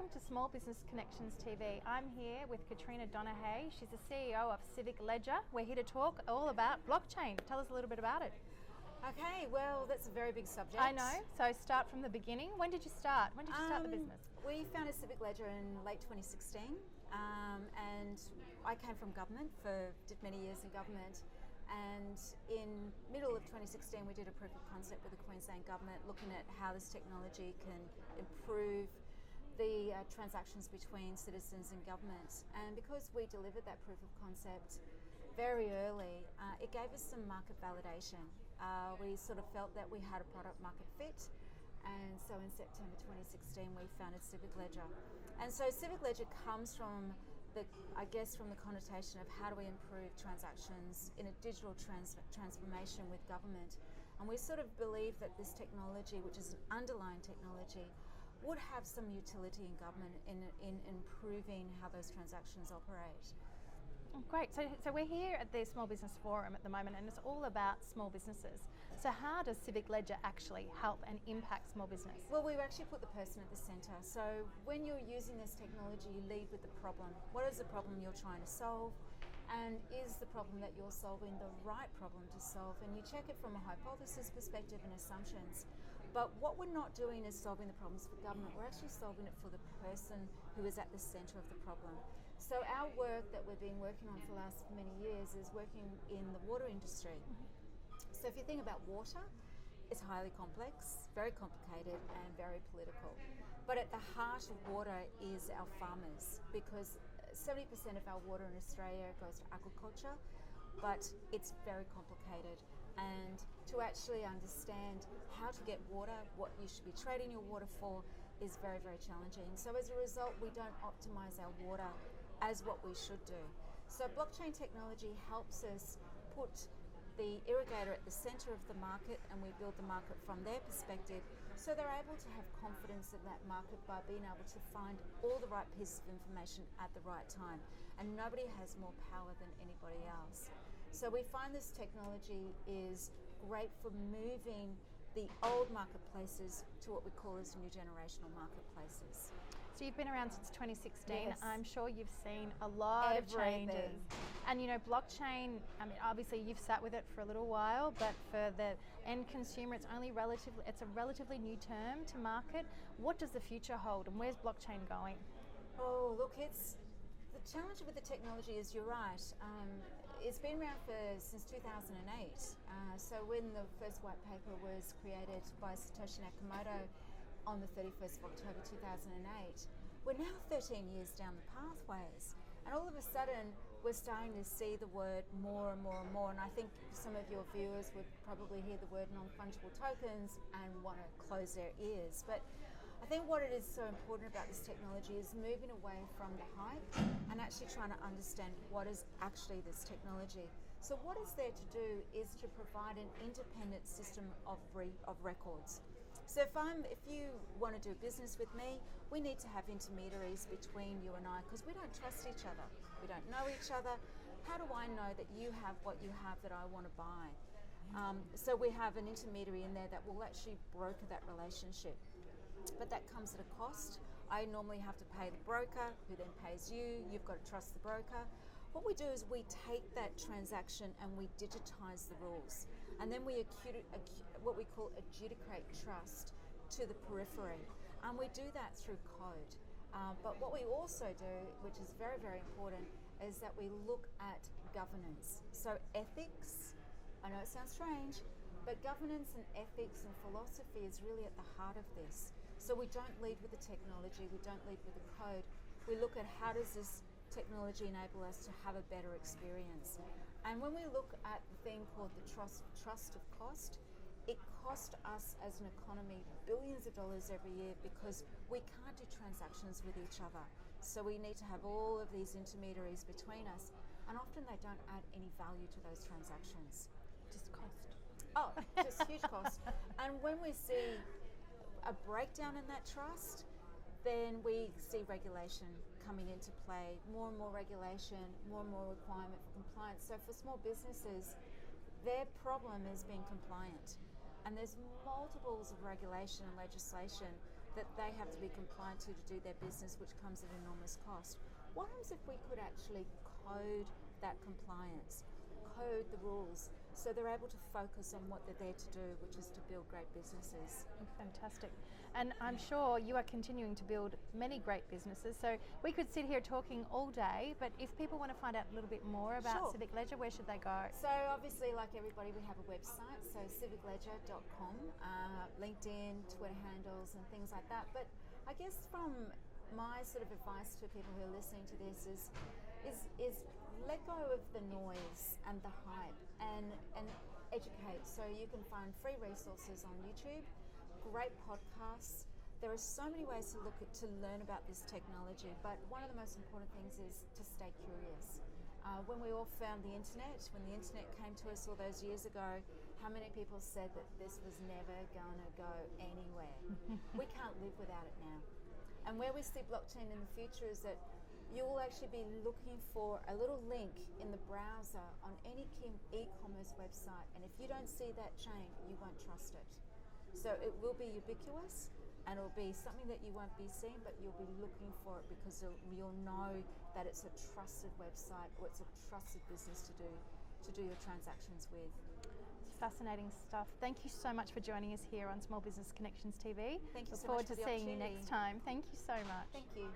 welcome to Small Business Connections TV. I'm here with Katrina Donaghy. She's the CEO of Civic Ledger. We're here to talk all about blockchain. Tell us a little bit about it. Okay, well, that's a very big subject. I know, so start from the beginning. When did you start? When did you start the business? We founded Civic Ledger in late 2016, and I came from government, did many years in government, and in middle of 2016 we did a proof of concept with the Queensland government looking at how this technology can improve the transactions between citizens and government. And because we delivered that proof of concept very early, it gave us some market validation. We sort of felt that we had a product market fit, and so in September 2016 we founded Civic Ledger. And so Civic Ledger comes from the connotation of how do we improve transactions in a digital transformation with government. And we sort of believe that this technology, which is an underlying technology, would have some utility in government in improving how those transactions operate. Oh, great. So we're here at the Small Business Forum at the moment, and it's all about small businesses. So how does Civic Ledger actually help and impact small business? Well, we actually put the person at the centre. So when you're using this technology, you lead with the problem. What is the problem you're trying to solve? And is the problem that you're solving the right problem to solve? And you check it from a hypothesis perspective and assumptions. But what we're not doing is solving the problems for government. We're actually solving it for the person who is at the centre of the problem. So our work that we've been working on for the last many years is working in the water industry. So if you think about water, it's highly complex, very complicated and very political. But at the heart of water is our farmers, because 70% of our water in Australia goes to agriculture, but it's very complicated. And to actually understand how to get water, what you should be trading your water for, is very, very challenging. So as a result, we don't optimize our water as what we should do. So blockchain technology helps us put the irrigator at the centre of the market, and we build the market from their perspective, so they're able to have confidence in that market by being able to find all the right pieces of information at the right time. And nobody has more power than anybody else. So we find this technology is great for moving the old marketplaces to what we call as new generational marketplaces. So you've been around since 2016. Yes. I'm sure you've seen a lot of changes. And you know, blockchain, I mean, obviously you've sat with it for a little while, but for the end consumer, it's a relatively new term to market. What does the future hold, and where's blockchain going? Oh, look, the challenge with the technology is, you're right, it's been around since 2008. So when the first white paper was created by Satoshi Nakamoto on the 31st of October 2008, we're now 13 years down the pathways. And all of a sudden, we're starting to see the word more and more and more. And I think some of your viewers would probably hear the word non-fungible tokens and want to close their ears. But I think what it is so important about this technology is moving away from the hype and actually trying to understand what is actually this technology. So what it's there to do is to provide an independent system of records. So if you want to do business with me, we need to have intermediaries between you and I, because we don't trust each other. We don't know each other. How do I know that you have what you have that I want to buy? So we have an intermediary in there that will actually broker that relationship. But that comes at a cost. I normally have to pay the broker, who then pays you. You've got to trust the broker. What we do is we take that transaction and we digitize the rules, and then we what we call adjudicate trust to the periphery, and we do that through code. But what we also do, which is very, very important, is that we look at governance. So ethics, I know it sounds strange, but governance and ethics and philosophy is really at the heart of this. So we don't lead with the technology, we don't lead with the code. We look at how does this technology enable us to have a better experience. And when we look at the thing called the trust of cost, it costs us as an economy billions of dollars every year because we can't do transactions with each other. So we need to have all of these intermediaries between us, and often they don't add any value to those transactions. Just cost. Oh, just huge cost. And when we see a breakdown in that trust, then we see regulation coming into play, more and more regulation, more and more requirement for compliance. So for small businesses, their problem is being compliant. And there's multiples of regulation and legislation that they have to be compliant to do their business, which comes at enormous cost. What happens if we could actually code that compliance, code the rules, so they're able to focus on what they're there to do, which is to build great businesses? Fantastic. And I'm sure you are continuing to build many great businesses. So we could sit here talking all day, but if people want to find out a little bit more about Sure. Civic Ledger, where should they go? So obviously, like everybody, we have a website, so civicledger.com, LinkedIn, Twitter handles and things like that. But I guess from my sort of advice to people who are listening to this is let go of the noise and the hype and educate. So you can find free resources on YouTube, great podcasts. There are so many ways to learn about this technology, but one of the most important things is to stay curious. When we all found the internet, when the internet came to us all those years ago, how many people said that this was never going to go anywhere? We can't live without it now. And where we see blockchain in the future is that you'll actually be looking for a little link in the browser on any e-commerce website, and if you don't see that chain, you won't trust it. So it will be ubiquitous, and it'll be something that you won't be seeing, but you'll be looking for it because you'll know that it's a trusted website or it's a trusted business to do your transactions with. It's fascinating stuff. Thank you so much for joining us here on Small Business Connections TV. Thank you Look so forward much for to the seeing you opportunity. next time. Thank you so much. Thank you.